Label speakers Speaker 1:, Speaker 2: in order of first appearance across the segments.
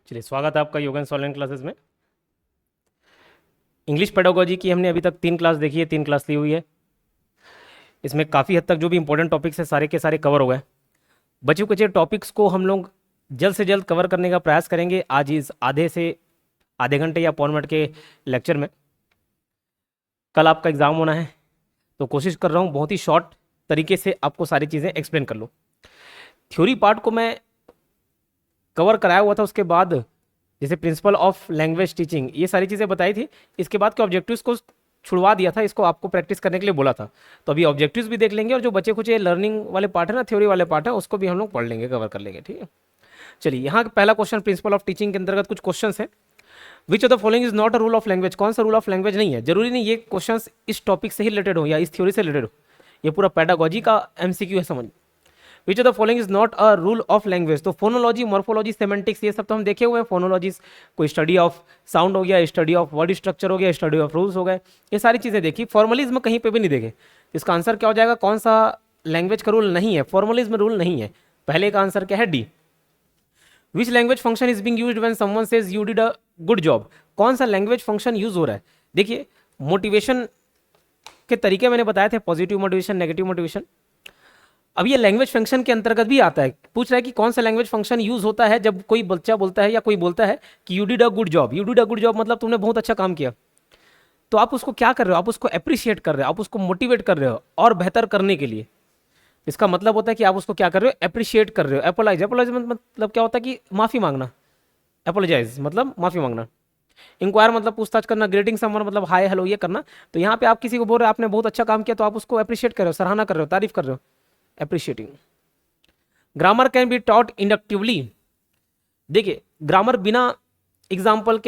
Speaker 1: चलिए, स्वागत है आपका योगेंस ऑनलाइन क्लासेस में। इंग्लिश पेडागोजी की हमने अभी तक 3 क्लास देखी है, 3 क्लास ली हुई है। इसमें काफ़ी हद तक जो भी इंपॉर्टेंट टॉपिक्स है सारे के सारे कवर हो गए। बचे कुछ टॉपिक्स को हम लोग जल्द से जल्द कवर करने का प्रयास करेंगे आज इस आधे से आधे घंटे या पौन मिनट के लेक्चर में। कल आपका एग्ज़ाम होना है, तो कोशिश कर रहा हूँ बहुत ही शॉर्ट तरीके से आपको सारी चीज़ें एक्सप्लेन कर लूँ। थ्योरी पार्ट को मैं कवर कराया हुआ था, उसके बाद जैसे प्रिंसिपल ऑफ लैंग्वेज टीचिंग ये सारी चीज़ें बताई थी। इसके बाद के ऑब्जेक्टिव्स को छुड़वा दिया था, इसको आपको प्रैक्टिस करने के लिए बोला था। तो अभी ऑब्जेक्टिव्स भी देख लेंगे और जो बचे कुछ ये लर्निंग वाले पार्ट है ना, थ्योरी वाले पार्ट है, उसको भी हम लोग पढ़ लेंगे, कवर कर लेंगे। ठीक है, चलिए यहाँ पहला क्वेश्चन प्रिंसिपल ऑफ टीचिंग के अंतर्गत कुछ क्वेश्चन है। विच of the following is not a rule of language? कौन सा रूल ऑफ लैंग्वेज नहीं है? जरूरी नहीं ये क्वेश्चन इस टॉपिक से ही रिलेटेड हो या इस थ्योरी से रिलेटेड हो, ये पूरा पेडागोजी का एमसीक्यू है, समझ। विच of the following is not a rule of language? तो फोनोलॉजी, मॉर्फोलॉजी, सेमेंटिक्स ये सब तो हम देखे हुए हैं। फोनोलॉजीज कोई स्टडी ऑफ साउंड हो गया, स्टडी ऑफ वर्ड स्ट्रक्चर हो गया, स्टडी ऑफ रूल्स हो गए, ये सारी चीज़ें देखी। फॉर्मलिज्म कहीं पे भी नहीं देखे। इसका आंसर क्या हो जाएगा? कौन सा लैंग्वेज का रूल नहीं है? फॉर्मलिज्म रूल नहीं है। पहले का आंसर क्या है? D. Which language function is being used when someone says you did a good job? कौन सा लैंग्वेज फंक्शन यूज हो रहा है? देखिए, मोटिवेशन के तरीके मैंने बताए थे, पॉजिटिव मोटिवेशन, नेगेटिव मोटिवेशन। अब ये लैंग्वेज फंक्शन के अंतर्गत भी आता है। पूछ रहा है कि कौन सा लैंग्वेज फंक्शन यूज होता है जब कोई बच्चा बोलता है या कोई बोलता है कि you did a good job. You did a good job मतलब तुमने बहुत अच्छा काम किया। तो आप उसको क्या कर रहे हो? आप उसको अप्रिशिएट कर रहे हो, आप उसको मोटिवेट कर रहे हो और बेहतर करने के लिए। इसका मतलब होता है कि आप उसको क्या कर रहे हो? अप्रिशिएट कर रहे हो। एपोलाइज, एपोलाइज मतलब क्या होता है कि माफी मांगना। एपोलोजाइज मतलब माफी मांगना। इंक्वायर मतलब पूछताछ करना। ग्रेटिंग समवन मतलब हाय हेलो ये करना। तो यहाँ पे आप किसी को बोल रहे हो आपने बहुत अच्छा काम किया, तो आप उसको अप्रिशिएट कर रहे हो, सराहना कर रहे हो, तारीफ कर रहे हो, appreciating. Grammar can be taught inductively. देखिए, ग्रामर बिना एग्जाम्पल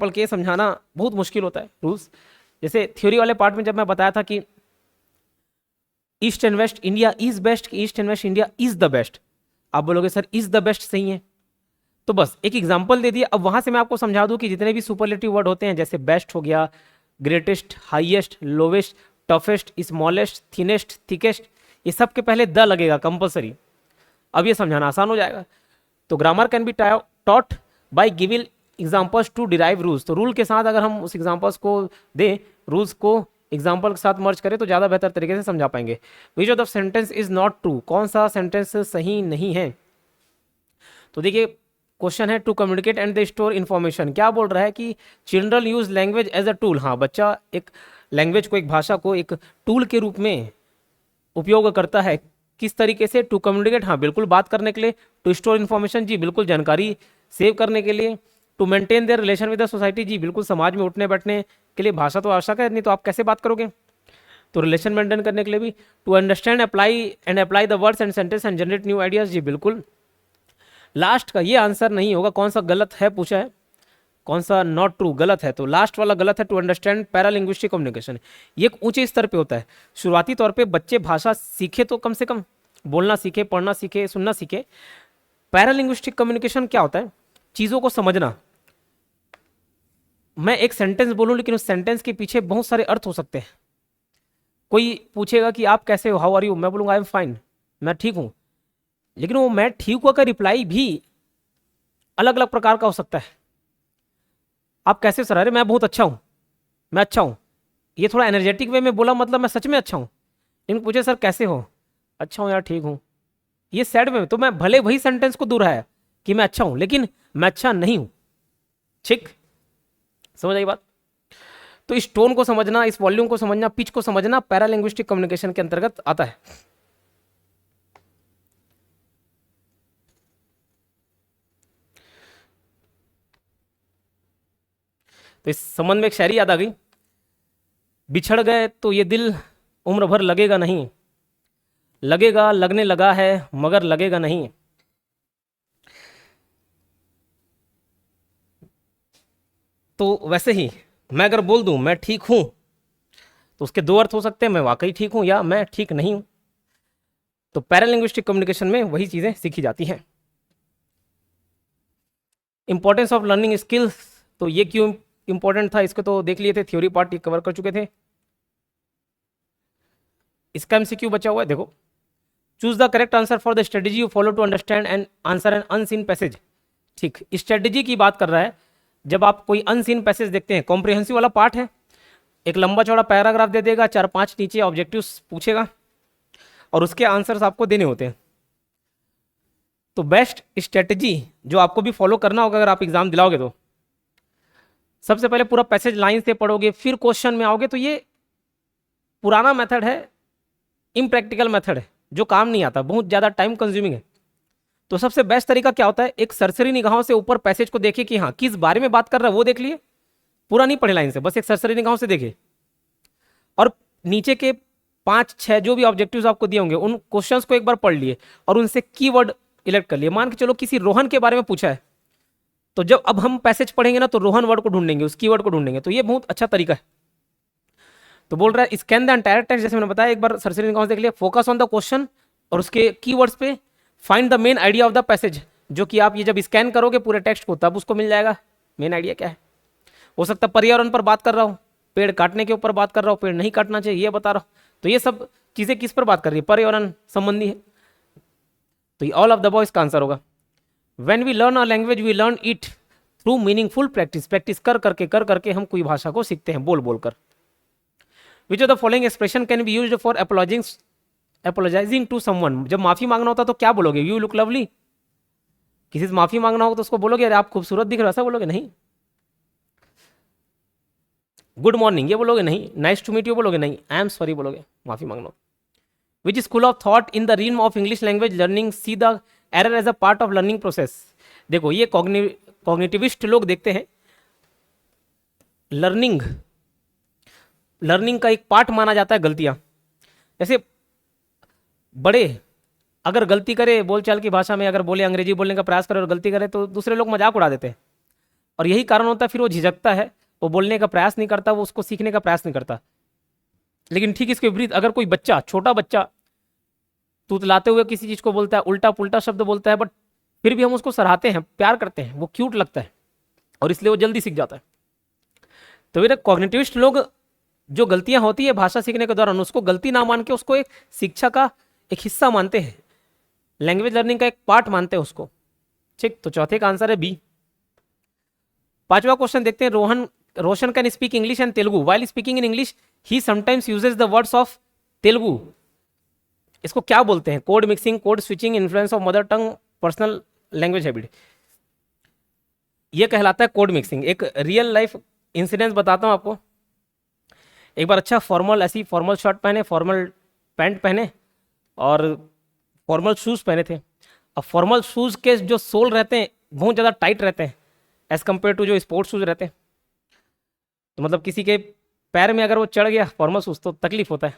Speaker 1: के समझाना बहुत मुश्किल होता है। रूल्स जैसे थ्योरी वाले पार्ट में जब मैं बताया था कि east and waste India is best, east and waste India is the best, आप बोलोगे सर इज द बेस्ट सही है, तो बस एक एग्जाम्पल दे दिया। अब वहां से मैं आपको समझा दूं कि जितने भी सुपरलेटिव वर्ड होते हैं, जैसे बेस्ट हो गया, greatest, highest, lowest, toughest, smallest, thinnest, thickest, ये सब के पहले द लगेगा कंपलसरी। अब ये समझाना आसान हो जाएगा। तो grammar can be taught by giving examples to derive rules. तो रूल के साथ अगर हम उस एग्जाम्पल्स को दें, रूल्स को एग्जाम्पल के साथ मर्ज करें, तो ज़्यादा बेहतर तरीके से समझा पाएंगे। विच of the sentence is not true? कौन सा सेंटेंस सही नहीं है? तो देखिए, क्वेश्चन है to communicate and the store information. क्या बोल रहा है कि children use language as a tool. हाँ, बच्चा एक लैंग्वेज को, एक भाषा को एक टूल के रूप में उपयोग करता है। किस तरीके से? टू कम्युनिकेट, हाँ बिल्कुल बात करने के लिए। टू स्टोर इन्फॉर्मेशन, जी बिल्कुल जानकारी सेव करने के लिए। To maintain their relation with the society, जी बिल्कुल समाज में उठने बैठने के लिए भाषा तो आवश्यक है, नहीं तो आप कैसे बात करोगे? तो रिलेशन मेंटेन करने के लिए भी। To understand apply the words and sentence and generate new ideas, जी बिल्कुल। लास्ट का ये आंसर नहीं होगा। कौन सा गलत है पूछा है, कौन सा नॉट ट्रू, गलत है, तो लास्ट वाला गलत है। टू अंडरस्टैंड पैरालिंग्विस्टिक कम्युनिकेशन, ये एक ऊंचे स्तर पे होता है। शुरुआती तौर पे बच्चे भाषा सीखे तो कम से कम बोलना सीखे, पढ़ना सीखे, सुनना सीखे। पैरालिंग्विस्टिक कम्युनिकेशन क्या होता है? चीज़ों को समझना। मैं एक सेंटेंस बोलूं लेकिन उस सेंटेंस के पीछे बहुत सारे अर्थ हो सकते हैं। कोई पूछेगा कि आप कैसे हो, हाउ आर यू, मैं बोलूंगा आई एम फाइन, मैं ठीक हूं, लेकिन वो मैं ठीक हुआ का रिप्लाई भी अलग अलग प्रकार का हो सकता है। आप कैसे सर? अरे मैं बहुत अच्छा हूं, मैं अच्छा हूं, ये थोड़ा एनर्जेटिक वे में बोला, मतलब मैं सच में अच्छा हूं। लेकिन पूछे सर कैसे हो, अच्छा हूं यार, ठीक हूं, ये सैड में, तो मैं भले वही सेंटेंस को दोहराया कि मैं अच्छा हूं, लेकिन मैं अच्छा नहीं हूं। ठीक, समझ आई बात? तो इस टोन को समझना, इस वॉल्यूम को समझना, पिच को समझना पैरालिंग्विस्टिक कम्युनिकेशन के अंतर्गत आता है। तो इस संबंध में एक शायरी याद आ गई। बिछड़ गए तो ये दिल उम्र भर लगेगा नहीं, लगेगा लगने लगा है मगर लगेगा नहीं। तो वैसे ही मैं अगर बोल दूं मैं ठीक हूं, तो उसके दो अर्थ हो सकते हैं, मैं वाकई ठीक हूं या मैं ठीक नहीं हूं। तो पैरालिंग्विस्टिक कम्युनिकेशन में वही चीजें सीखी जाती हैं। इंपॉर्टेंस ऑफ लर्निंग स्किल्स, तो ये क्यों इंपॉर्टेंट था, इसको तो देख लिए थे, थ्योरी पार्ट ये कवर कर चुके थे। इसका एमसीक्यू बचा हुआ है, देखो। Choose the correct answer for the strategy you follow to understand and answer an unseen passage. ठीक, स्ट्रेटजी की बात कर रहा है। जब आप कोई अनसीन पैसेज देखते हैं, कॉम्प्रिहेंसिव वाला पार्ट है, एक लंबा चौड़ा पैराग्राफ दे देगा, 4-5 नीचे ऑब्जेक्टिव्स पूछेगा और उसके आंसर्स आपको देने होते हैं। तो बेस्ट स्ट्रेटजी जो आपको भी फॉलो करना होगा अगर आप एग्जाम दिलाओगे तो, सबसे पहले पूरा पैसेज लाइन से पढ़ोगे, फिर क्वेश्चन में आओगे। तो ये पुराना मेथड है, इम्प्रैक्टिकल मेथड है, जो काम नहीं आता, बहुत ज़्यादा टाइम कंज्यूमिंग है। तो सबसे बेस्ट तरीका क्या होता है, एक सरसरी निगाहों से ऊपर पैसेज को देखिए कि हाँ किस बारे में बात कर रहा है वो देख लिए, पूरा नहीं पढ़े लाइन से, बस एक सरसरी निगाहों से देखिए। और नीचे के 5-6 जो भी ऑब्जेक्टिव्स आपको दिए होंगे उन क्वेश्चंस को एक बार पढ़ लिए और उनसे कीवर्ड इलेक्ट कर लिए। मान के चलो किसी रोहन के बारे में पूछा है, तो जब अब हम पैसेज पढ़ेंगे ना तो रोहन वर्ड को ढूंढेंगे, उस कीवर्ड को ढूंढेंगे। तो ये बहुत अच्छा तरीका है। तो बोल रहा है स्कैन द एंटायर टेक्स्ट, जैसे मैंने बताया, एक बार सरसरी निगाहों से देख लिया, फोकस ऑन द क्वेश्चन और उसके कीवर्ड्स पे, find the main idea of the passage, जो कि आप ये जब स्कैन करोगे पूरे टेक्स्ट को तब उसको मिल जाएगा मेन आइडिया क्या है। हो सकता है पर्यावरण पर बात कर रहा हूँ, पेड़ काटने के ऊपर बात कर रहा हूँ, पेड़ नहीं काटना चाहिए ये बता रहा हूँ। तो ये सब चीज़ें किस पर बात कर रही है, पर्यावरण संबंधी है। तो ये ऑल ऑफ द अबव इसका आंसर होगा। When we learn a language we learn it through meaningful practice, practice कर करके हम कोई भाषा को सीखते हैं बोल बोल कर। Which of the following expression can be used for apologising to someone, जब माफी मांगना होता तो क्या बोलोगे, यू लुक लवली। किसी से माफी मांगना होगा तो उसको बोलोगे अरे आप खूबसूरत दिख रहे हो, ऐसा बोलोगे नहीं। गुड मॉर्निंग ये बोलोगे नहीं। नाइस टू मीट यू बोलोगे नहीं। आई एम सॉरी बोलोगे माफी मांगना। Which school of thought in the realm of English language learning see the error as a part of learning process. देखो ये कॉग्निटिविस्ट लोग देखते हैं लर्निंग का एक पार्ट माना जाता है गलतियां। जैसे बड़े अगर गलती करे बोलचाल की भाषा में, अगर बोले अंग्रेजी बोलने का प्रयास करे और गलती करे तो दूसरे लोग मजाक उड़ा देते हैं, और यही कारण होता है फिर वो झिझकता है, वो बोलने का प्रयास नहीं करता, वो उसको सीखने का प्रयास नहीं करता। लेकिन ठीक इसके विपरीत अगर कोई बच्चा, छोटा बच्चा तुतलाते हुए किसी चीज़ को बोलता है, उल्टा पुल्टा शब्द बोलता है, बट फिर भी हम उसको सराहते हैं, प्यार करते हैं, वो क्यूट लगता है और इसलिए वो जल्दी सीख जाता है। तो मेरे कॉग्निटिविस्ट लोग जो गलतियां होती है भाषा सीखने के दौरान उसको गलती ना मान के उसको एक शिक्षा का एक हिस्सा मानते हैं, लैंग्वेज लर्निंग का एक पार्ट मानते हैं उसको। ठीक, तो चौथे का आंसर है बी। पांचवा क्वेश्चन देखते हैं। Roshan can speak English and Telugu, while speaking in English he sometimes uses the words of Telugu. इसको क्या बोलते हैं, code mixing, code switching, influence of mother tongue, personal language habit. ये कहलाता है कोड मिक्सिंग। एक रियल लाइफ इंसिडेंस बताता हूं आपको। एक बार अच्छा ऐसी फॉर्मल शर्ट पहने, फॉर्मल पैंट पहने और फॉर्मल शूज़ पहने थे। अब फॉर्मल शूज़ के जो सोल रहते हैं बहुत ज़्यादा टाइट रहते हैं एज़ कम्पेयर टू जो स्पोर्ट्स शूज़ रहते हैं। तो मतलब किसी के पैर में अगर वो चढ़ गया फॉर्मल शूज़ तो तकलीफ होता है।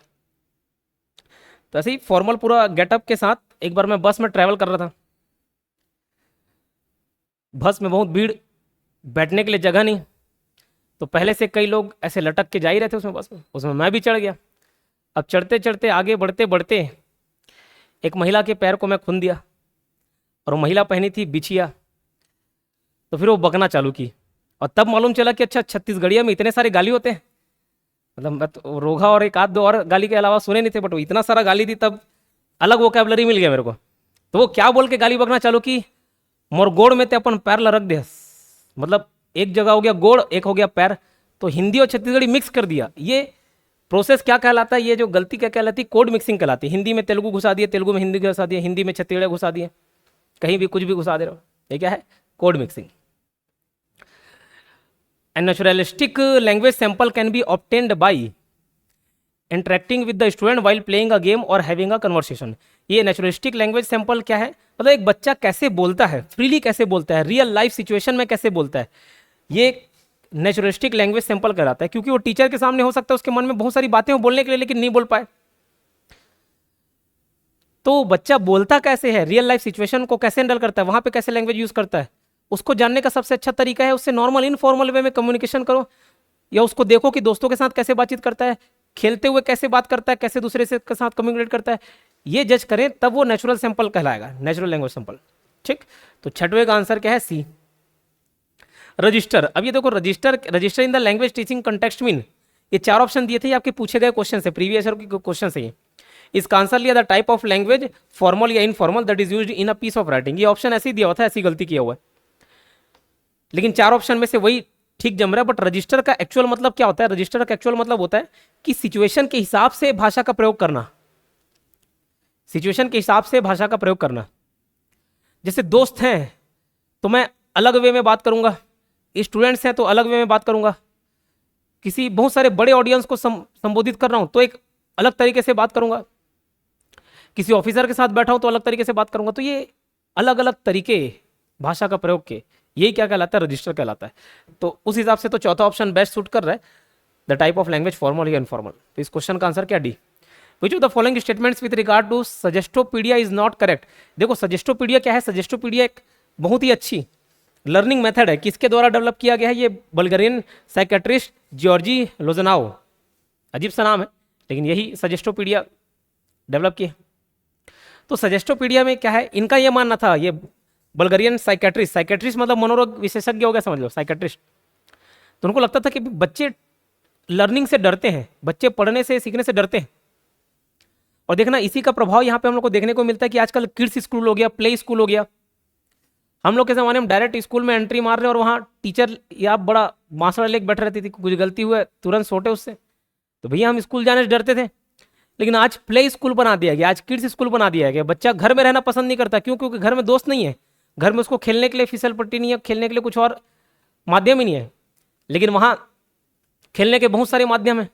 Speaker 1: तो ऐसे ही फॉर्मल पूरा गेटअप के साथ एक बार मैं बस में ट्रैवल कर रहा था। बस में बहुत भीड़, बैठने के लिए जगह नहीं, तो पहले से कई लोग ऐसे लटक के जा ही रहे थे उसमें, बस में, उसमें मैं भी चढ़ गया। अब चढ़ते चढ़ते आगे बढ़ते बढ़ते एक महिला के पैर को मैं खून दिया और वो महिला पहनी थी बिछिया। तो फिर वो बकना चालू की और तब मालूम चला कि अच्छा छत्तीसगढ़िया में इतने सारे गाली होते हैं। मतलब मैं तो रोगा और एक आध दो और गाली के अलावा सुने नहीं थे, बट वो इतना सारा गाली दी तब अलग वोकैबुलरी मिल गया मेरे को। तो वो क्या बोल के गाली बकना चालू की, मोर गोड़ में ते अपन पैर ला रख दे। मतलब एक जगह हो गया गोड़, एक हो गया पैर, तो हिंदी और छत्तीसगढ़ी मिक्स कर दिया। ये प्रोसेस क्या कहलाता है, ये जो गलती क्या कहलाती है, कोड मिक्सिंग कहलाती है। हिंदी में तेलुगु घुसा दिए, तेलुगु में हिंदी घुसा दिए, हिंदी में छत्तीसगढ़ी घुसा दिए, कहीं भी कुछ भी घुसा दे रहे हो, ये क्या है, code mixing. And naturalistic language sample can be obtained by interacting with the student while playing a game और हैविंग अ कन्वर्सेशन। ये नेचुरलिस्टिक लैंग्वेज सैंपल क्या है, मतलब एक बच्चा कैसे बोलता है, फ्रीली कैसे बोलता है, रियल लाइफ सिचुएशन में कैसे बोलता है, ये नेचुरलिस्टिक लैंग्वेज सैंपल कहलाता है। क्योंकि वो टीचर के सामने हो सकता है उसके मन में बहुत सारी बातें हो बोलने के लिए, लेकिन नहीं बोल पाए। तो बच्चा बोलता कैसे है, रियल लाइफ सिचुएशन को कैसे हैंडल करता है, वहां पे कैसे लैंग्वेज यूज करता है, उसको जानने का सबसे अच्छा तरीका है उससे नॉर्मल इनफॉर्मल वे में कम्युनिकेशन करो, या उसको देखो कि दोस्तों के साथ कैसे बातचीत करता है, खेलते हुए कैसे बात करता है, कैसे दूसरे से के साथ कम्युनिकेट करता है, ये जज करें तब वो नेचुरल सैंपल कहलाएगा, नेचुरल लैंग्वेज सैंपल। ठीक, तो छठवें का आंसर क्या है, सी, रजिस्टर। अब ये देखो register in the language teaching context mean, ये चार ऑप्शन दिए थे, ये आपके पूछे गए क्वेश्चन से, प्रीवियस ईयर के क्वेश्चन से। इसका आंसर लिया the type of language formal या informal that is used in a piece of writing. ये ऑप्शन ऐसे ही दिया हुआ था, ऐसी गलती किया हुआ है। लेकिन 4 ऑप्शन में से वही ठीक जम रहा है। बट रजिस्टर का एक्चुअल मतलब क्या होता है? रजिस्टर का एक्चुअल मतलब होता है कि सिचुएशन के हिसाब से भाषा का प्रयोग करना, सिचुएशन के हिसाब से भाषा का प्रयोग करना। जैसे दोस्त हैं तो मैं अलग वे में बात करूंगा, स्टूडेंट्स हैं तो अलग वे में बात करूंगा, किसी बहुत सारे बड़े ऑडियंस को संबोधित कर रहा हूं तो एक अलग तरीके से बात करूंगा, किसी ऑफिसर के साथ बैठा हूं तो अलग तरीके से बात करूंगा। तो ये अलग अलग तरीके भाषा का प्रयोग के, यही क्या कहलाता है? रजिस्टर कहलाता है। तो उस हिसाब से तो चौथा ऑप्शन बेस्ट सूट कर रहा है, the type of language formal या इनफॉर्मल। तो इस क्वेश्चन का आंसर क्या? D. Which of the following statements with regard to suggestopedia is not correct? देखो सजेस्टोपीडिया क्या है? सजेस्टोपीडिया एक बहुत ही अच्छी लर्निंग मेथड है। किसके द्वारा डेवलप किया गया है? ये बल्गेरियन साइकेट्रिस्ट जॉर्जी लोजनाओ, अजीब सा नाम है लेकिन यही सजेस्टोपीडिया डेवलप किया। तो सजेस्टोपीडिया में क्या है? इनका ये मानना था, ये बल्गेरियन साइकेट्रिस्ट, साइकेट्रिस्ट मतलब मनोरोग विशेषज्ञ हो गया समझ लो, साइकेट्रिस्ट। तो उनको लगता था कि बच्चे लर्निंग से डरते हैं, बच्चे पढ़ने से सीखने से डरते हैं। और देखना इसी का प्रभाव यहाँ पे हम लोग को देखने को मिलता है कि आजकल किड्स स्कूल हो गया, प्ले स्कूल हो गया। हम लोग के ज़माने में डायरेक्ट स्कूल में एंट्री मार रहे हैं और वहाँ टीचर या बड़ा मास्टर लेके बैठ रहती थी, कुछ गलती हुआ तुरंत सोटे उससे, तो भैया हम स्कूल जाने से डरते थे। लेकिन आज प्ले स्कूल बना दिया गया, आज किड्स स्कूल बना दिया गया। बच्चा घर में रहना पसंद नहीं करता, क्यों? क्योंकि घर में दोस्त नहीं है, घर में उसको खेलने के लिए फिसल पट्टी नहीं है, खेलने के लिए कुछ और माध्यम ही नहीं है। लेकिन वहाँ खेलने के बहुत सारे माध्यम हैं।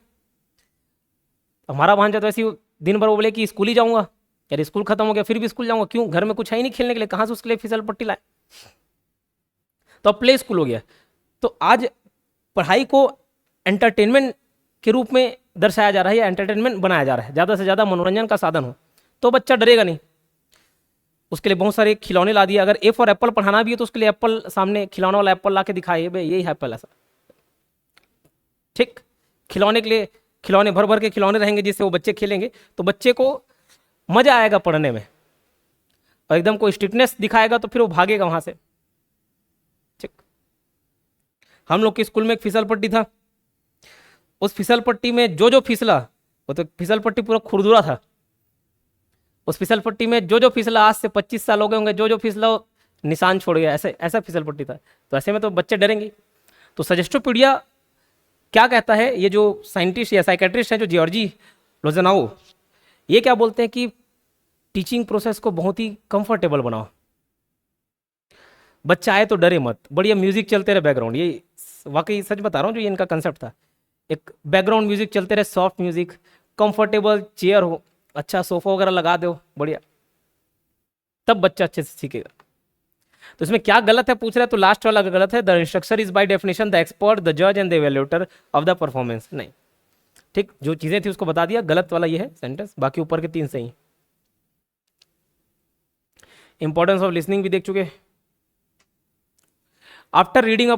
Speaker 1: हमारा भांजा तो ऐसी दिन भर वो बोले कि स्कूल ही जाऊँगा, यार स्कूल खत्म हो गया फिर भी स्कूल जाऊँगा, क्यों? घर में कुछ है ही नहीं खेलने के लिए, कहाँ से उसके लिए फिसल पट्टी लाए? तो अब प्ले स्कूल हो गया। तो आज पढ़ाई को एंटरटेनमेंट के रूप में दर्शाया जा रहा है या एंटरटेनमेंट बनाया जा रहा है, ज़्यादा से ज़्यादा मनोरंजन का साधन हो, तो बच्चा डरेगा नहीं। उसके लिए बहुत सारे खिलौने ला दिए। अगर ए फॉर एप्पल पढ़ाना भी है तो उसके लिए एप्पल सामने, खिलौने वाला एप्पल ला के दिखाइए, भाई यही है एप्पल, ऐसा ठीक। खिलौने के लिए खिलौने भर भर के खिलौने रहेंगे जिससे वो बच्चे खेलेंगे, तो बच्चे को मजा आएगा पढ़ने में। और एकदम कोई स्ट्रिक्टनेस दिखाएगा तो फिर वो भागेगा वहां से, ठीक। हम लोग के स्कूल में एक फिसल पट्टी था, उस फिसल पट्टी में जो जो फिसला, वो तो फिसल पट्टी पूरा खुरदुरा था, उस फिसल पट्टी में जो जो फिसला, आज से 25 साल हो गए होंगे, जो जो फिसला वो निशान छोड़ गया, ऐसे ऐसा फिसल पट्टी था। तो ऐसे में तो बच्चे डरेंगे। तो सजेस्टोपीडिया क्या कहता है? ये जो साइंटिस्ट या साइकेट्रिस्ट है जो जॉर्जी लोजनाओ, ये क्या बोलते हैं कि टीचिंग प्रोसेस को बहुत ही कंफर्टेबल बनाओ, बच्चा आए तो डरे मत, बढ़िया म्यूजिक चलते रहे बैकग्राउंड। ये वाकई सच बता रहा हूँ, जो ये इनका कंसेप्ट था, एक बैकग्राउंड म्यूजिक चलते रहे, सॉफ्ट म्यूजिक, कंफर्टेबल चेयर हो, अच्छा सोफा वगैरह लगा दो बढ़िया, तब बच्चा अच्छे से सीखेगा। तो इसमें क्या गलत है पूछ रहा है? तो लास्ट वाला गलत है। The instructor is by definition the expert, the जज and the evaluator of the performance. नहीं, ठीक, जो चीजें थी उसको बता दिया, गलत वाला ये है सेंटेंस, बाकी ऊपर के 3 सही। इंपॉर्टेंस ऑफ लिसनिंग भी देख चुके। After reading a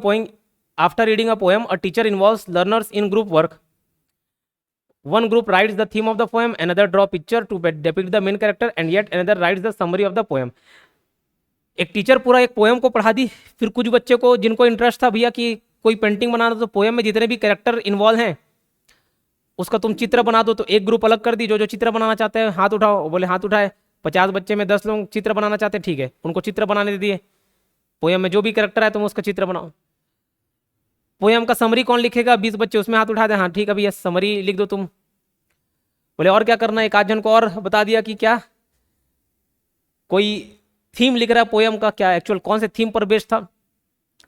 Speaker 1: poem a teacher involves learners in group work. One group writes the theme of the poem, another draw picture to depict the main character, and yet another writes the summary of the poem. एक teacher पूरा एक poem को पढ़ा दी, फिर कुछ बच्चे को जिनको इंटरेस्ट था भैया कि कोई पेंटिंग बनाना, तो पोएम में जितने भी कैरेक्टर इन्वॉल्व हैं उसका तुम चित्र बना दो। तो एक ग्रुप अलग कर दी, जो जो चित्र बनाना चाहते हैं हाथ उठाओ, बोले हाथ उठाए। 50 बच्चे में 10 लोग चित्र बनाना चाहते हैं, ठीक है, उनको चित्र बनाने दे दिए। पोएम में जो भी कैरेक्टर है तुम उसका चित्र बनाओ। पोएम का समरी कौन लिखेगा? 20 बच्चे, उसमें हाथ उठा दे, हाँ ठीक है भैया समरी लिख दो तुम। बोले और क्या करना है? एक आध जन को और बता दिया कि क्या कोई थीम लिख रहा है पोएम का, क्या एक्चुअल कौन से थीम पर बेस्ड था,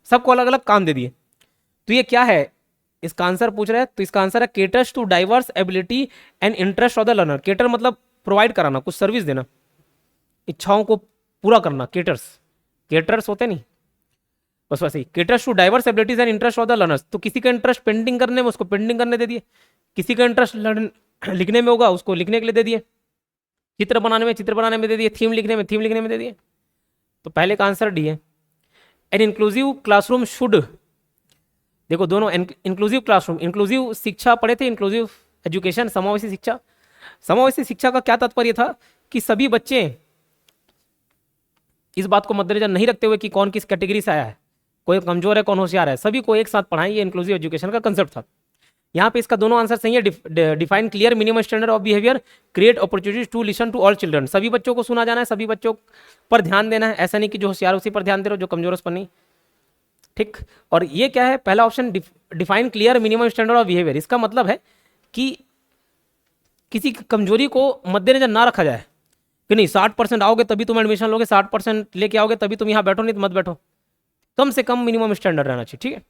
Speaker 1: सबको अलग अलग काम दे दिए। तो ये क्या है? इसका आंसर पूछ रहे हैं, तो इसका आंसर है caters to diverse ability and interest of the learner. Cater मतलब प्रोवाइड कराना, कुछ सर्विस देना, इच्छाओं को पूरा करना। केटर्स होते नहीं, बस वैसे ही। Caters to diverse abilities and interest of the learners. तो किसी का इंटरेस्ट पेंटिंग करने में, उसको पेंटिंग करने दे दिए। किसी का इंटरेस्ट लिखने में होगा, उसको लिखने के लिए दे दिए। चित्र बनाने में दे दिए। थीम लिखने में दे दिए। तो पहले का आंसर डी है। एन इंक्लूसिव क्लासरूम शुड, देखो दोनों इंक्लूसिव क्लासरूम, इंक्लूसिव शिक्षा पढ़े थे, इंक्लूसिव एजुकेशन, समावेशी शिक्षा। समावेशी शिक्षा का क्या तात्पर्य था? कि सभी बच्चे, इस बात को मद्देनजर नहीं रखते हुए कि कौन किस कैटेगरी से आया है, कोई कमजोर है कौन होशियार है, सभी को एक साथ पढ़ाएं, ये इंक्लूसिव एजुकेशन का कंसेप्ट था। यहाँ पे इसका दोनों आंसर सही है। Define clear minimum standard of behaviour, create opportunities to listen to all children. सभी बच्चों को सुना जाना है, सभी बच्चों पर ध्यान देना है, ऐसा नहीं कि जो होशियार उसी पर ध्यान दे रहे हो, जो कमजोर उस पर नहीं। ठीक। और ये क्या है, पहला option define clear minimum standard of behaviour. इसका मतलब है कि किसी की कमजोरी को मद्देनजर ना रखा जाए कि नहीं 60% आओगे तभी तुम एडमिशन लोगे, 60% लेके आओगे तभी तुम यहाँ बैठो, नहीं तो मत बैठो। कम से कम मिनिमम स्टैंडर्ड रहना चाहिए, ठीक है।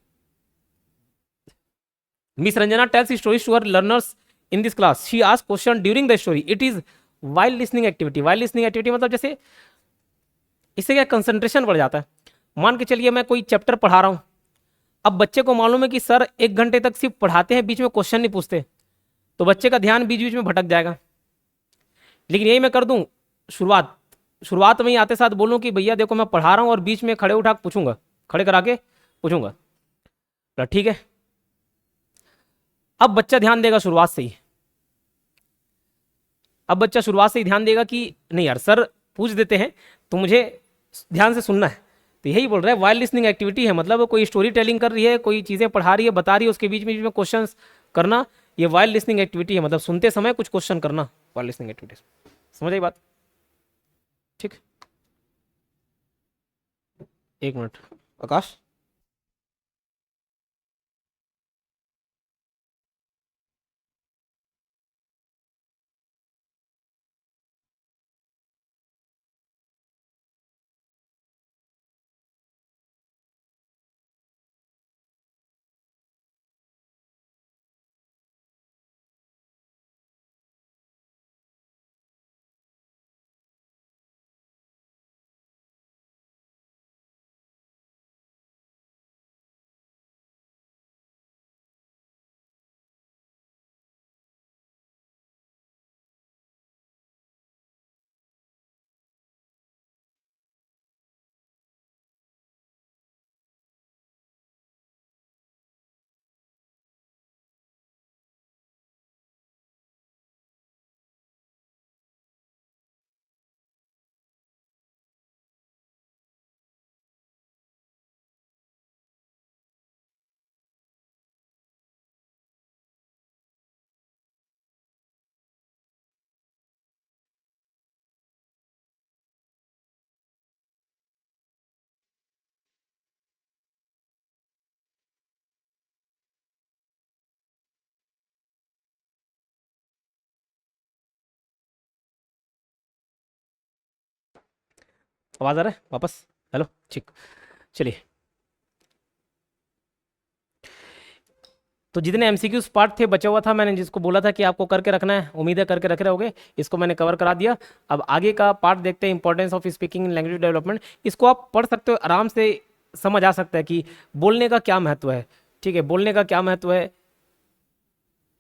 Speaker 1: Miss Ranjana tells stories to her learners in this class, she ask question during the story, it is while listening activity. While listening activity मतलब जैसे इससे क्या कंसंट्रेशन बढ़ जाता है। मान के चलिए मैं कोई चैप्टर पढ़ा रहा हूँ, अब बच्चे को मालूम है कि सर 1 घंटे तक सिर्फ पढ़ाते हैं, बीच में क्वेश्चन नहीं पूछते, तो बच्चे का ध्यान बीच बीच में भटक जाएगा। लेकिन यही मैं कर दूं, शुरुआत में ही आते साथ बोलूं कि भैया देखो मैं पढ़ा रहा हूं और बीच में खड़े उठा के पूछूंगा, खड़े करा के पूछूंगा, तो ठीक है। अब बच्चा ध्यान देगा शुरुआत से ही, अब बच्चा शुरुआत से ही ध्यान देगा कि नहीं यार सर पूछ देते हैं तो मुझे ध्यान से सुनना है। तो यही बोल रहा है वाइल लिसनिंग एक्टिविटी है, मतलब कोई स्टोरी टेलिंग कर रही है, कोई चीज़ें पढ़ा रही है, बता रही है, उसके बीच में क्वेश्चन करना, ये वाइल लिसनिंग एक्टिविटी है, मतलब सुनते समय कुछ क्वेश्चन करना, वाइल लिसनिंग एक्टिविटीज। समझ आई बात? ठीक, 1 मिनट आकाश। आवाज आ रहा है वापस? हेलो, ठीक। चलिए, तो जितने एमसीक्यूज पार्ट थे बचा हुआ था, मैंने जिसको बोला था कि आपको करके रखना है, उम्मीद है करके रख रहे होगे, इसको मैंने कवर करा दिया। अब आगे का पार्ट देखते हैं, importance of speaking in language development. इसको आप पढ़ सकते हो आराम से, समझ आ सकता है कि बोलने का क्या महत्व है, ठीक है, बोलने का क्या महत्व है,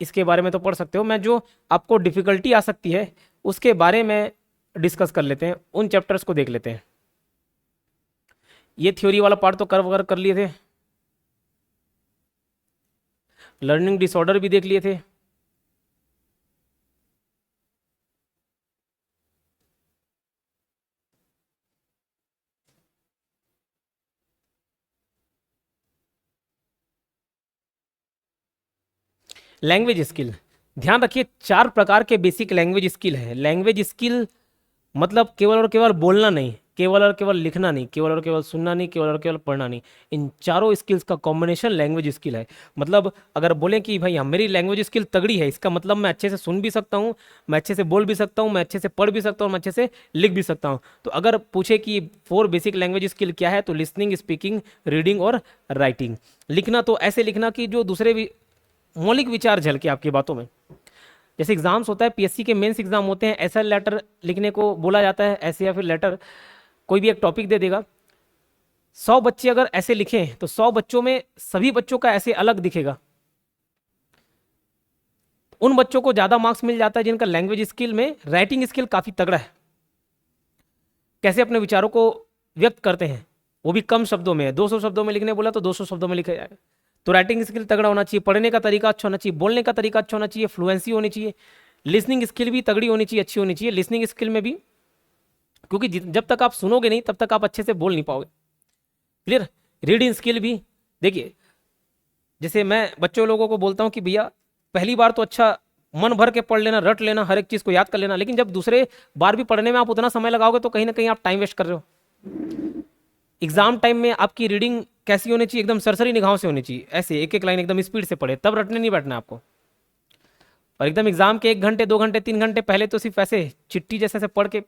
Speaker 1: इसके बारे में तो पढ़ सकते हो। मैं जो आपको डिफिकल्टी आ सकती है उसके बारे में डिस्कस कर लेते हैं, उन चैप्टर्स को देख लेते हैं। ये थ्योरी वाला पार्ट तो कवर कर लिए थे, लर्निंग डिसऑर्डर भी देख लिए थे, लैंग्वेज स्किल। ध्यान रखिए 4 प्रकार के बेसिक लैंग्वेज स्किल है। लैंग्वेज स्किल मतलब केवल और केवल बोलना नहीं, केवल और केवल लिखना नहीं, केवल और केवल सुनना नहीं, केवल और केवल पढ़ना नहीं, इन चारों स्किल्स का कॉम्बिनेशन लैंग्वेज स्किल है। मतलब अगर बोलें कि भाई हम मेरी लैंग्वेज स्किल तगड़ी है, इसका मतलब मैं अच्छे से सुन भी सकता हूँ, मैं अच्छे से बोल भी सकता हूँ, मैं अच्छे से पढ़ भी सकता हूँ, मैं अच्छे से लिख भी सकता हूँ। तो अगर पूछे कि 4 बेसिक लैंग्वेज स्किल क्या है, तो लिसनिंग, स्पीकिंग, रीडिंग और राइटिंग। लिखना तो ऐसे लिखना कि जो दूसरे भी मौलिक विचार झलके आपकी बातों में। जैसे एग्जाम्स होता है, पीएससी के मेंस एग्जाम होते हैं, ऐसा लेटर लिखने को बोला जाता है, ऐसे या फिर लेटर कोई भी एक टॉपिक दे देगा, 100 बच्चे अगर ऐसे लिखें तो 100 बच्चों में सभी बच्चों का ऐसे अलग दिखेगा। उन बच्चों को ज्यादा मार्क्स मिल जाता है जिनका लैंग्वेज स्किल में राइटिंग स्किल काफी तगड़ा है, कैसे अपने विचारों को व्यक्त करते हैं, वो भी कम शब्दों में। 200 शब्दों में लिखने बोला तो 200 शब्दों में लिखा जाएगा। तो राइटिंग स्किल तगड़ा होना चाहिए, पढ़ने का तरीका अच्छा होना चाहिए, बोलने का तरीका अच्छा होना चाहिए, फ्लुएंसी होनी चाहिए, लिसनिंग स्किल भी तगड़ी होनी चाहिए, अच्छी होनी चाहिए। लिसनिंग स्किल में भी, क्योंकि जब तक आप सुनोगे नहीं तब तक आप अच्छे से बोल नहीं पाओगे। क्लियर? रीडिंग स्किल भी देखिए, जैसे मैं बच्चों लोगों को बोलता हूँ कि भैया पहली बार तो अच्छा मन भर के पढ़ लेना, रट लेना, हर एक चीज को याद कर लेना, लेकिन जब दूसरे बार भी पढ़ने में आप उतना समय लगाओगे तो कहीं ना कहीं आप टाइम वेस्ट कर रहे हो। एग्जाम टाइम में आपकी रीडिंग कैसी होनी चाहिए, एकदम सरसरी निगाहों से होनी चाहिए, ऐसे एक एक लाइन एकदम स्पीड से पढ़े, तब रटने नहीं बैठना आपको। और एकदम एग्जाम के 1 घंटे 2 घंटे 3 घंटे पहले तो सिर्फ ऐसे चिट्ठी जैसे ऐसे पढ़ के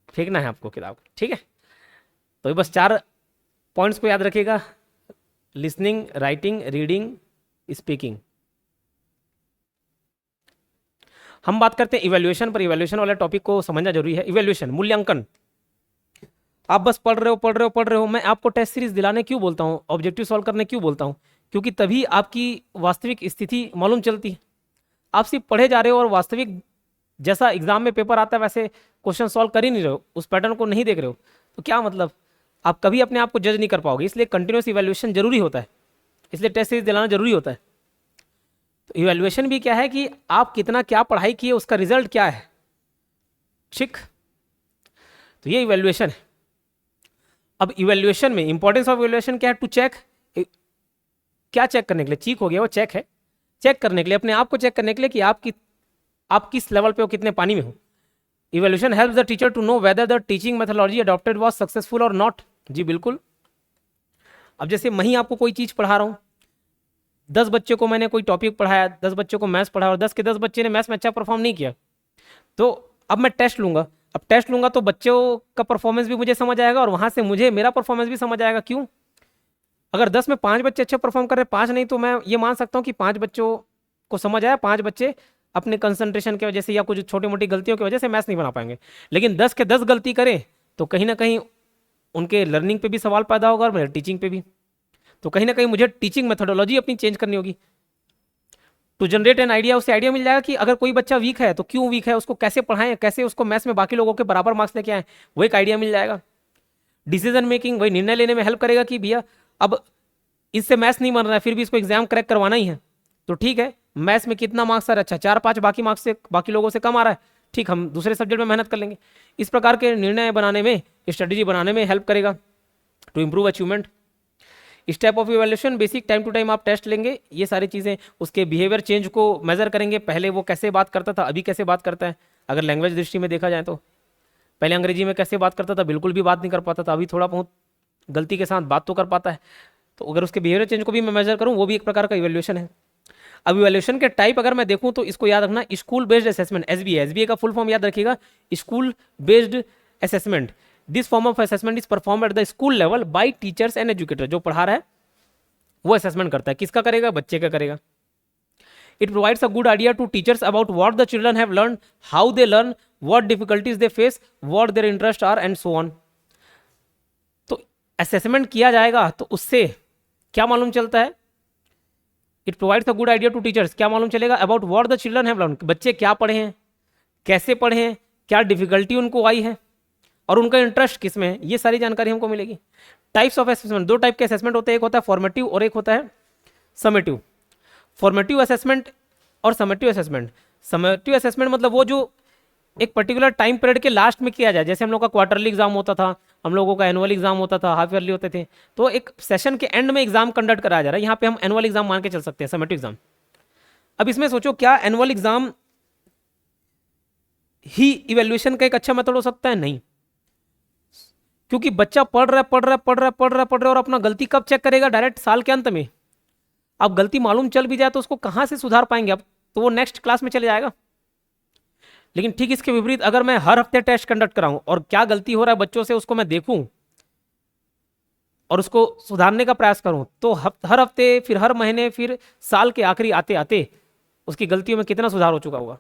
Speaker 1: फेंकना है आपको किताब को, ठीक है। तो ये बस 4 पॉइंट्स को याद रखिएगा, लिसनिंग, राइटिंग, रीडिंग, स्पीकिंग। हम बात करते हैं इवैल्यूएशन पर। इवैल्यूएशन वाले टॉपिक को समझना जरूरी है। इवैल्यूएशन, मूल्यांकन। आप बस पढ़ रहे हो पढ़ रहे हो पढ़ रहे हो, मैं आपको टेस्ट सीरीज दिलाने क्यों बोलता हूँ, ऑब्जेक्टिव सॉल्व करने क्यों बोलता हूँ, क्योंकि तभी आपकी वास्तविक स्थिति मालूम चलती है। आप सिर्फ पढ़े जा रहे हो और वास्तविक जैसा एग्जाम में पेपर आता है वैसे क्वेश्चन सॉल्व कर ही नहीं रहे हो, उस पैटर्न को नहीं देख रहे हो, तो क्या मतलब, आप कभी अपने आप को जज नहीं कर पाओगे। इसलिए कंटिन्यूस इवैल्यूएशन जरूरी होता है, इसलिए टेस्ट सीरीज दिलाना जरूरी होता है। तो इवैल्यूएशन भी क्या है कि आप कितना क्या पढ़ाई किए, उसका रिजल्ट क्या है, ठीक। तो ये इवैल्यूएशन है। अब इवैल्यूएशन में इंपॉर्टेंस ऑफ इवैल्यूएशन क्या है, टू चेक, क्या चेक करने के लिए, चीक हो गया वो चेक है, चेक करने के लिए, अपने आप को चेक करने के लिए कि आप किस लेवल पे हो, कितने पानी में हो। Evaluation helps the teacher to know whether the teaching methodology adopted was successful और नॉट। जी बिल्कुल। अब जैसे मैं ही आपको कोई चीज पढ़ा रहा हूँ, 10 बच्चे को मैंने कोई टॉपिक पढ़ाया, 10 बच्चों को मैथ्स पढ़ाया और 10 के 10 बच्चे ने मैथ्स में अच्छा परफॉर्म नहीं किया, तो अब मैं टेस्ट लूंगा। अब टेस्ट लूंगा तो बच्चों का परफॉर्मेंस भी मुझे समझ आएगा और वहां से मुझे मेरा परफॉर्मेंस भी समझ आएगा। क्यों? अगर 10 में 5 बच्चे अच्छे परफॉर्म कर रहे हैं, 5 नहीं, तो मैं ये मान सकता हूँ कि 5 बच्चों को समझ आया, 5 बच्चे अपने कंसंट्रेशन की वजह से या कुछ छोटी मोटी गलतियों की वजह से मैथ्स नहीं बना पाएंगे। लेकिन 10 के 10 गलती करें तो कहीं ना कहीं उनके लर्निंग पे भी सवाल पैदा होगा और मेरे टीचिंग पे भी। तो कहीं ना कहीं मुझे टीचिंग मेथोडोलॉजी अपनी चेंज करनी होगी टू जनरेट एन आइडिया। उससे आइडिया मिल जाएगा कि अगर कोई बच्चा वीक है तो क्यों वीक है, उसको कैसे पढ़ाएं, कैसे उसको मैथ्स में बाकी लोगों के बराबर मार्क्स लेके आए, वो एक आइडिया मिल जाएगा। डिसीजन मेकिंग, वही निर्णय लेने में हेल्प करेगा कि भैया अब इससे मैथ्स नहीं बन रहा है, फिर भी इसको एग्जाम क्रैक करवाना ही है, तो ठीक है, मैथ्स में कितना मार्क्स आ रहा है, अच्छा 4-5 बाकी मार्क्स से, बाकी लोगों से कम आ रहा है, ठीक, हम दूसरे सब्जेक्ट में मेहनत कर लेंगे। इस प्रकार के निर्णय बनाने में, स्ट्रेटेजी बनाने में हेल्प करेगा to improve achievement. Step of evaluation, basic time to time आप टेस्ट लेंगे, ये सारी चीज़ें, उसके बिहेवियर चेंज को मेजर करेंगे, पहले वो कैसे बात करता था, अभी कैसे बात करता है। अगर लैंग्वेज दृष्टि में देखा जाए तो पहले अंग्रेजी में कैसे बात करता था, बिल्कुल भी बात नहीं कर पाता था, अभी थोड़ा बहुत गलती के साथ बात तो कर पाता है। तो अगर उसके बिहेवियर चेंज को भी मैं मेजर करूँ, वो भी एक प्रकार का इवैल्यूएशन है। अब इवैल्यूएशन के टाइप अगर मैं देखूँ तो इसको याद रखना, स्कूल बेस्ड असेसमेंट, एसबीए का फुल फॉर्म याद रखिएगा, school based assessment. This form of assessment is perform at the school level by teachers and educator. जो पढ़ा रहा है वो असेसमेंट करता है, किसका करेगा, बच्चे का करेगा। It provides a good idea to teachers about what the children have learn, how they learn, what difficulties they face, what their interest are and so on. तो असेसमेंट किया जाएगा तो उससे क्या मालूम चलता है, it provides a good idea to teachers, क्या मालूम चलेगा, about what the children have learn, बच्चे क्या पढ़े हैं, कैसे पढ़े हैं, क्या डिफिकल्टी उनको आई है और उनका इंटरेस्ट किस में है, ये सारी जानकारी हमको मिलेगी। टाइप्स ऑफ असेसमेंट, 2 टाइप के असेसमेंट होते हैं, एक होता है फॉर्मेटिव और एक होता है समेटिव। फॉर्मेटिव असेसमेंट और समेटिव असेसमेंट। समेटिव असेसमेंट मतलब वो जो एक पर्टिकुलर टाइम पीरियड के लास्ट में किया जाए, जैसे हम लोग का क्वार्टरली एग्जाम होता था, हम लोगों का एनुअल एग्जाम होता था, हाफ ईयरली होते थे, तो एक सेशन के एंड में एग्जाम कंडक्ट कराया जा रहा है, यहाँ पे हम एनुअल एग्जाम मान के चल सकते हैं, समेटिव एग्जाम। अब इसमें सोचो, क्या एनुअल एग्जाम ही इवैल्यूएशन का एक अच्छा मेथड हो सकता है? नहीं, क्योंकि बच्चा पढ़ रहा है और अपना गलती कब चेक करेगा, डायरेक्ट साल के अंत में। अब गलती मालूम चल भी जाए तो उसको कहां से सुधार पाएंगे, अब तो वो नेक्स्ट क्लास में चले जाएगा। लेकिन ठीक इसके विपरीत अगर मैं हर हफ्ते टेस्ट कंडक्ट कराऊं और क्या गलती हो रहा है बच्चों से उसको मैं देखूं और उसको सुधारने का प्रयास करूं, तो हर हफ्ते, फिर हर महीने, फिर साल के आखिरी आते आते उसकी गलतियों में कितना सुधार हो चुका होगा।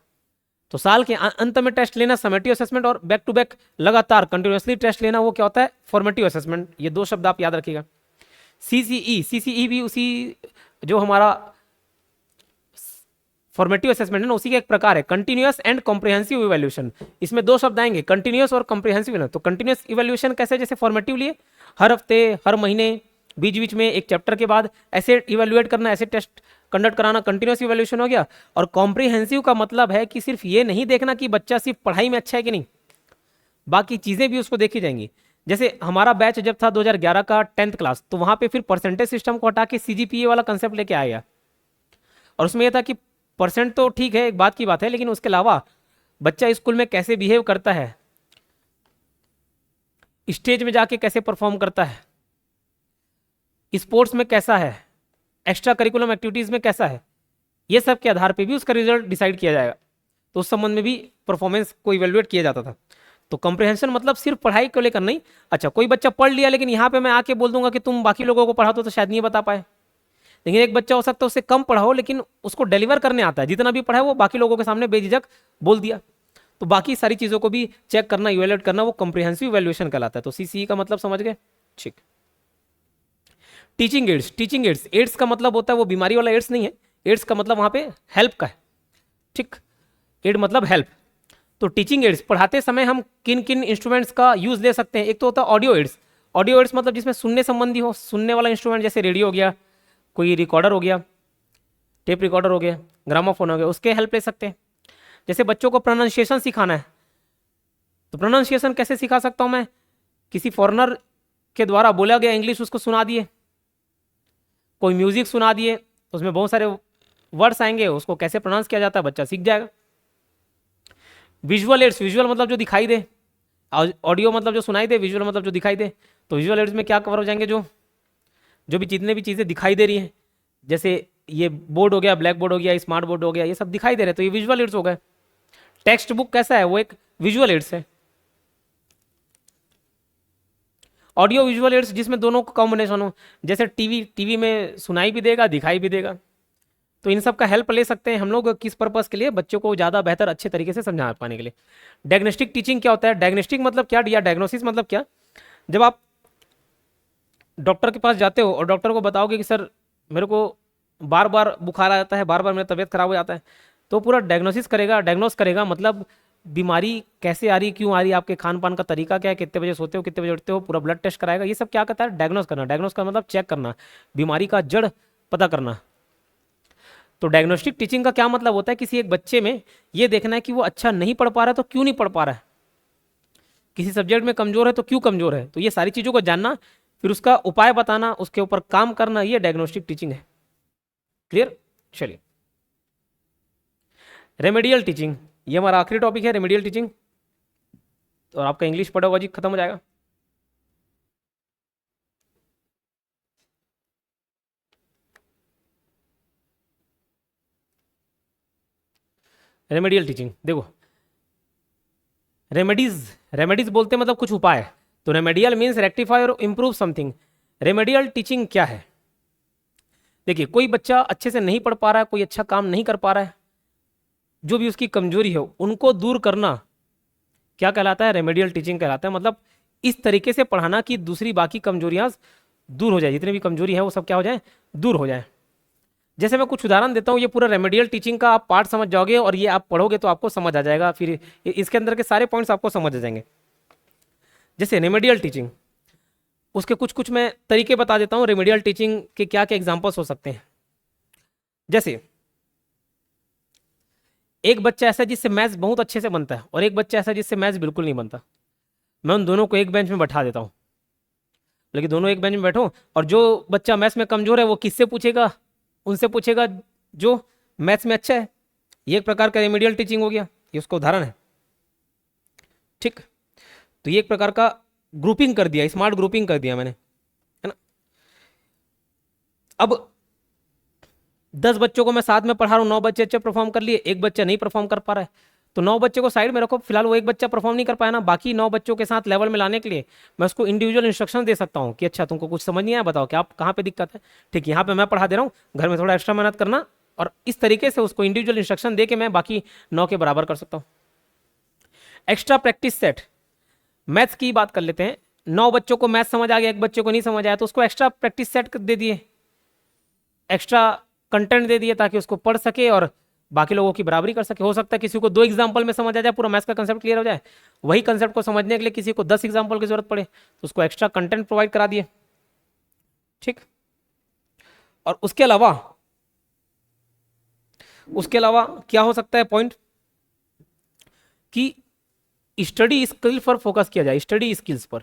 Speaker 1: तो साल के अंत में टेस्ट लेना समेटिव असेसमेंट, और बैक टू बैक लगातार कंटिन्यूअसली टेस्ट लेना वो क्या होता है, फॉर्मेटिव असेसमेंट। ये 2 शब्द आप याद रखिएगा। सीसीई भी उसी, जो हमारा फॉर्मेटिव असेसमेंट है ना, उसी का एक प्रकार है, कंटिन्यूअस एंड कॉम्प्रिहेंसिव इवैल्यूएशन। इसमें 2 शब्द आएंगे, कंटिन्यूअस और कॉम्प्रिहेंसिव। तो कंटिन्यूअस इवैल्यूएशन कैसे, जैसे फॉर्मेटिव लिए हर हफ्ते, हर महीने, बीच बीच में एक चैप्टर के बाद ऐसे इवैल्यूएट करना, ऐसे टेस्ट कंडक्ट कराना, कंटिन्यूअस इवैल्यूएशन हो गया। और कॉम्प्रिहेंसिव का मतलब है कि सिर्फ ये नहीं देखना कि बच्चा सिर्फ पढ़ाई में अच्छा है कि नहीं, बाकी चीजें भी उसको देखी जाएंगी। जैसे हमारा बैच जब था 2011 का 10th क्लास, तो वहां पे फिर परसेंटेज सिस्टम को हटा के सीजीपीए वाला कंसेप्ट लेके आया, और उसमें यह था कि परसेंट तो ठीक है, एक बात की बात है, लेकिन उसके अलावा बच्चा स्कूल में कैसे बिहेव करता है, स्टेज में जाके कैसे परफॉर्म करता है, स्पोर्ट्स में कैसा है, एक्स्ट्रा करिकुलम एक्टिविटीज़ में कैसा है, ये सब के आधार पे भी उसका रिजल्ट डिसाइड किया जाएगा। तो उस संबंध में भी परफॉर्मेंस को इवेल्युएट किया जाता था। तो कंप्रिहेंशन मतलब सिर्फ पढ़ाई को लेकर नहीं। अच्छा, कोई बच्चा पढ़ लिया लेकिन यहाँ पे मैं आके बोल दूंगा कि तुम बाकी लोगों को पढ़ा दो, तो शायद नहीं बता पाए। लेकिन एक बच्चा हो सकता है उससे कम पढ़ा हो लेकिन उसको डिलीवर करने आता है, जितना भी पढ़ा है वो बाकी लोगों के सामने बेझिझक बोल दिया। तो बाकी सारी चीज़ों को भी चेक करना, इवेल्युएट करना, वो कंप्रिहेंसिव इवेल्युएशन कहलाता है। तो सीसीई का मतलब समझ गए? ठीक। Teaching aids, teaching aids, aids का मतलब होता है वो बीमारी वाला एड्स नहीं है, एड्स का मतलब वहाँ पे हेल्प का है। ठीक, एड मतलब हेल्प। तो टीचिंग एड्स पढ़ाते समय हम किन किन इंस्ट्रूमेंट्स का यूज ले सकते हैं? एक तो होता है ऑडियो एड्स। ऑडियो एड्स मतलब जिसमें सुनने संबंधी हो, सुनने वाला इंस्ट्रूमेंट, जैसे रेडियो हो गया, कोई रिकॉर्डर हो गया, टेप रिकॉर्डर हो गया, ग्रामोफोन हो गया, उसके हेल्प ले सकते हैं। जैसे बच्चों को प्रोनाउंसिएशन सिखाना है, तो प्रोनाउंसिएशन कैसे सिखा सकता हूँ मैं? किसी फॉरेनर के द्वारा बोला गया इंग्लिश उसको सुना दिए, कोई म्यूजिक सुना दिए, उसमें बहुत सारे वर्ड्स आएंगे, उसको कैसे प्रोनाउंस किया जाता है बच्चा सीख जाएगा। विजुअल एड्स, विजुअल मतलब जो दिखाई दे, ऑडियो मतलब जो सुनाई दे, विजुअल मतलब जो दिखाई दे। तो विजुअल एड्स में क्या कवर हो जाएंगे? जो भी जितने भी चीज़ें दिखाई दे रही हैं, जैसे ये बोर्ड हो गया, ब्लैक बोर्ड हो गया, स्मार्ट बोर्ड हो गया, ये सब दिखाई दे रहे हैं, तो ये विजुअल एड्स हो गए। टेक्स्ट बुक कैसा है? वो एक विजुअल एड्स है। ऑडियो विजुअल एड्स जिसमें दोनों का कॉम्बिनेशन हो, जैसे टीवी में सुनाई भी देगा, दिखाई भी देगा। तो इन सब का हेल्प ले सकते हैं हम लोग, किस पर्पस के लिए? बच्चों को ज़्यादा बेहतर अच्छे तरीके से समझा पाने के लिए। डायग्नोस्टिक टीचिंग क्या होता है? डायग्नोस्टिक मतलब क्या, या डायग्नोसिस मतलब क्या? जब आप डॉक्टर के पास जाते हो और डॉक्टर को बताओगे कि सर मेरे को बार बार बुखार आ जाता है, बार बार मेरा तबीयत खराब हो जाता है, तो पूरा डायग्नोसिस करेगा, डायग्नोस करेगा, मतलब बीमारी कैसे आ रही, क्यों आ रही, आपके खान पान का तरीका क्या है, कितने बजे सोते हो, कितने बजे उठते हो, पूरा ब्लड टेस्ट कराएगा। ये सब क्या कहता है? डायग्नोस करना। डायग्नोस का मतलब चेक करना, बीमारी का जड़ पता करना। तो डायग्नोस्टिक टीचिंग का क्या मतलब होता है? किसी एक बच्चे में ये देखना है कि वो अच्छा नहीं पढ़ पा रहा है तो क्यों नहीं पढ़ पा रहा है, किसी सब्जेक्ट में कमजोर है तो क्यों कमजोर है। तो ये सारी चीज़ों को जानना, फिर उसका उपाय बताना, उसके ऊपर काम करना, ये डायग्नोस्टिक टीचिंग है। क्लियर? चलिए, रेमेडियल टीचिंग, ये हमारा आखिरी टॉपिक है, रेमेडियल टीचिंग। और आपका इंग्लिश पढ़ा होगा जी, खत्म हो जाएगा। रेमेडियल टीचिंग देखो, रेमेडीज, रेमेडीज बोलते मतलब कुछ उपाय। तो रेमेडियल मीन्स रेक्टिफाई और इम्प्रूव समथिंग। रेमेडियल टीचिंग क्या है? देखिए, कोई बच्चा अच्छे से नहीं पढ़ पा रहा है, कोई अच्छा काम नहीं कर पा रहा है, जो भी उसकी कमजोरी है उनको दूर करना क्या कहलाता है? रेमेडियल टीचिंग कहलाता है। मतलब इस तरीके से पढ़ाना कि दूसरी बाकी कमजोरियां दूर हो जाए, जितनी भी कमजोरी है वो सब क्या हो जाए? दूर हो जाए। जैसे मैं कुछ उदाहरण देता हूँ, ये पूरा रेमेडियल टीचिंग का आप पार्ट समझ जाओगे और ये आप पढ़ोगे तो आपको समझ आ जाएगा, फिर इसके अंदर के सारे पॉइंट्स आपको समझ आ जाएंगे। जैसे रेमेडियल टीचिंग, उसके कुछ कुछ मैं तरीके बता देता हूँ, रेमेडियल टीचिंग के क्या क्या एग्जाम्पल्स हो सकते हैं। जैसे एक बच्चा ऐसा है जिससे मैथ्स बहुत अच्छे से बनता है और एक बच्चा ऐसा है जिससे मैथ्स बिल्कुल नहीं बनता। मैं उन दोनों को एक बेंच में बैठा देता हूँ, लेकिन दोनों एक बेंच में बैठो और जो बच्चा मैथ्स में कमजोर है वो किससे पूछेगा? उनसे पूछेगा जो मैथ्स में अच्छा है। ये एक प्रकार का रेमेडियल टीचिंग हो गया, ये उसका उदाहरण है। ठीक, तो ये एक प्रकार का ग्रुपिंग कर दिया, स्मार्ट ग्रुपिंग कर दिया मैंने, है ना। अब 10 बच्चों को मैं साथ में पढ़ा रहा हूँ, 9 बच्चे अच्छे परफॉर्म कर लिए, एक बच्चा नहीं परफॉर्म कर पा रहा है, तो 9 बच्चे को साइड में रखो, फिलहाल वो एक बच्चा परफॉर्म नहीं कर पाया ना, बाकी 9 बच्चों के साथ लेवल में लाने के लिए मैं उसको इंडिविजुअल इंस्ट्रक्शन दे सकता हूँ कि अच्छा तुमको कुछ समझ नहीं आया, बताओ कि आप कहाँ पे दिक्कत है। ठीक, यहाँ पे मैं पढ़ा दे रहा हूँ, घर में थोड़ा एक्स्ट्रा मेहनत करना, और इस तरीके से उसको इंडिविजुअल इंस्ट्रक्शन दे के मैं बाकी 9 के बराबर कर सकता हूँ। एक्स्ट्रा प्रैक्टिस सेट, मैथ्स की बात कर लेते हैं। 9 बच्चों को मैथ्स समझ आ गया, एक बच्चे को नहीं समझ आया, तो उसको एक्स्ट्रा प्रैक्टिस सेट दे दिए, एक्स्ट्रा कंटेंट दे दिए ताकि उसको पढ़ सके और बाकी लोगों की बराबरी कर सके। हो सकता है किसी को 2 एग्जाम्पल में समझ आ जाए, पूरा मैथ्स का कंसेप्ट क्लियर हो जाए, वही कंसेप्ट को समझने के लिए किसी को 10 एग्जाम्पल की जरूरत पड़े, तो उसको एक्स्ट्रा कंटेंट प्रोवाइड करा दिए। ठीक, और उसके अलावा क्या हो सकता है पॉइंट कि स्टडी स्किल पर फोकस किया जाए, स्टडी स्किल्स पर।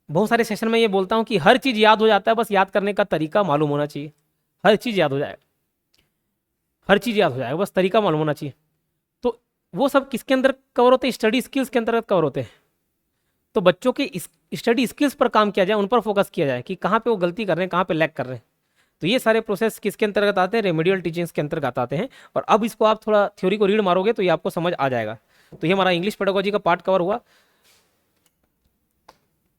Speaker 1: बहुत सारे सेशन में ये बोलता हूं कि हर चीज याद हो जाता है, बस याद करने का तरीका मालूम होना चाहिए। हर चीज याद हो जाएगा, हर चीज याद हो जाएगा, बस तरीका मालूम होना चाहिए। तो वो सब किसके अंदर कवर होते हैं? स्टडी स्किल्स के अंतर्गत कवर होते हैं। तो बच्चों के स्टडी स्किल्स पर काम किया जाए, उन पर फोकस किया जाए कि कहाँ पे वो गलती कर रहे हैं, कहाँ पे लैग कर रहे हैं। तो ये सारे प्रोसेस किसके अंतर्गत आते हैं? रेमेडियल टीचिंग्स के अंतर्गत आते हैं। और अब इसको आप थोड़ा थ्योरी को रीड मारोगे तो ये आपको समझ आ जाएगा। तो ये हमारा इंग्लिश पेडागोजी का पार्ट कवर हुआ।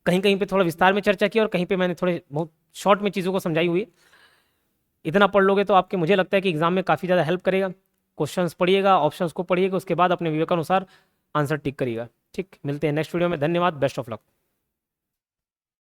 Speaker 1: कहीं कहीं पे थोड़ा विस्तार में चर्चा की और कहीं पे मैंने थोड़े बहुत शॉर्ट में चीज़ों को समझाई हुई है। इतना पढ़ लोगे तो आपके, मुझे लगता है कि एग्जाम में काफ़ी ज़्यादा हेल्प करेगा। क्वेश्चंस पढ़िएगा, ऑप्शंस को पढ़िएगा, उसके बाद अपने विवेकानुसार आंसर टिक करिएगा। ठीक, मिलते हैं नेक्स्ट वीडियो में। धन्यवाद, बेस्ट ऑफ लक।